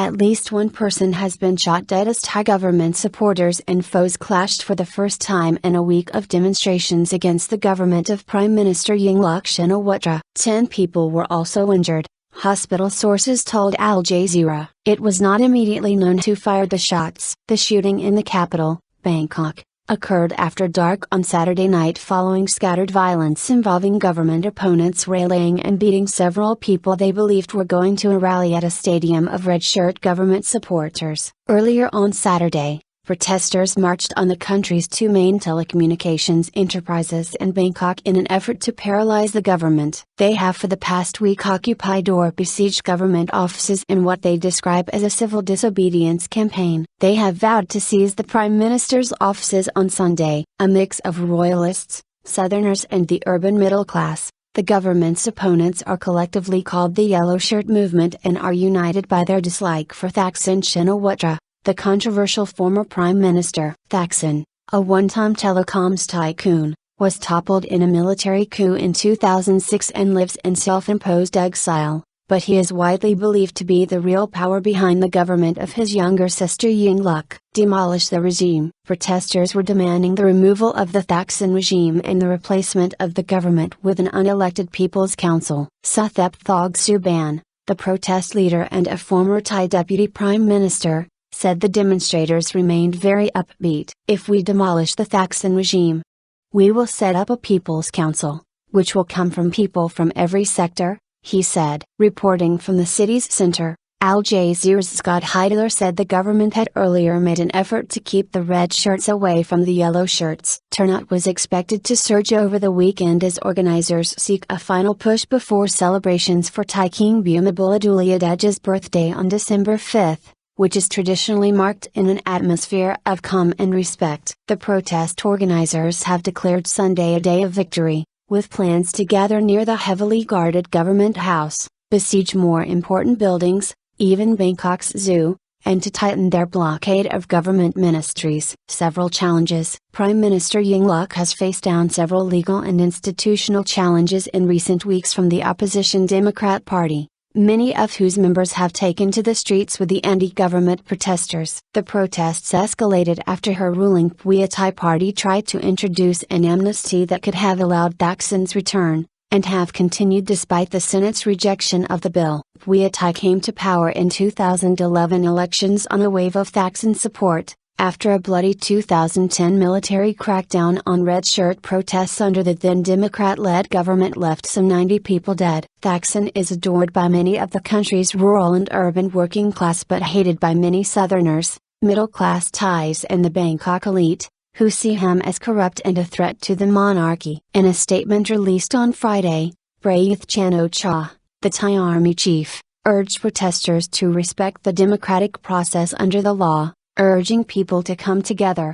At least one person has been shot dead as Thai government supporters and foes clashed for the first time in a week of demonstrations against the government of Prime Minister Yingluck Shinawatra. 10 people were also injured, hospital sources told Al Jazeera. It was not immediately known who fired the shots. The shooting in the capital, Bangkok, occurred after dark on Saturday night following scattered violence involving government opponents waylaying and beating several people they believed were going to a rally at a stadium of red-shirt government supporters. Earlier on Saturday, protesters marched on the country's two main telecommunications enterprises in Bangkok in an effort to paralyze the government. They have for the past week occupied or besieged government offices in what they describe as a civil disobedience campaign. They have vowed to seize the Prime Minister's offices on Sunday. A mix of royalists, Southerners and the urban middle class, the government's opponents are collectively called the Yellow Shirt Movement and are united by their dislike for Thaksin Shinawatra, the controversial former Prime Minister. Thaksin, a one-time telecoms tycoon, was toppled in a military coup in 2006 and lives in self-imposed exile, but he is widely believed to be the real power behind the government of his younger sister Yingluck. Demolish the regime. Protesters were demanding the removal of the Thaksin regime and the replacement of the government with an unelected People's Council. Suthep Thogsuban, the protest leader and a former Thai deputy prime minister, said the demonstrators remained very upbeat. If we demolish the Thaksin regime, we will set up a People's Council, which will come from people from every sector, he said. Reporting from the city's center, Al Jazeera's Scott Heidler said the government had earlier made an effort to keep the red shirts away from the yellow shirts. Turnout was expected to surge over the weekend as organizers seek a final push before celebrations for Thai King Bhumibol Adulyadej's birthday on December 5, which is traditionally marked in an atmosphere of calm and respect. The protest organizers have declared Sunday a day of victory, with plans to gather near the heavily guarded government house, besiege more important buildings, even Bangkok's zoo, and to tighten their blockade of government ministries. Several challenges. Prime Minister Yingluck has faced down several legal and institutional challenges in recent weeks from the opposition Democrat Party, many of whose members have taken to the streets with the anti-government protesters. The protests escalated after her ruling Pheu Thai party tried to introduce an amnesty that could have allowed Thaksin's return, and have continued despite the Senate's rejection of the bill. Pheu Thai came to power in 2011 elections on a wave of Thaksin support, after a bloody 2010 military crackdown on red shirt protests under the then Democrat-led government left some 90 people dead. Thaksin is adored by many of the country's rural and urban working class but hated by many Southerners, middle-class Thais and the Bangkok elite, who see him as corrupt and a threat to the monarchy. In a statement released on Friday, Prayuth Chan-o-cha, the Thai army chief, urged protesters to respect the democratic process under the law, urging people to come together,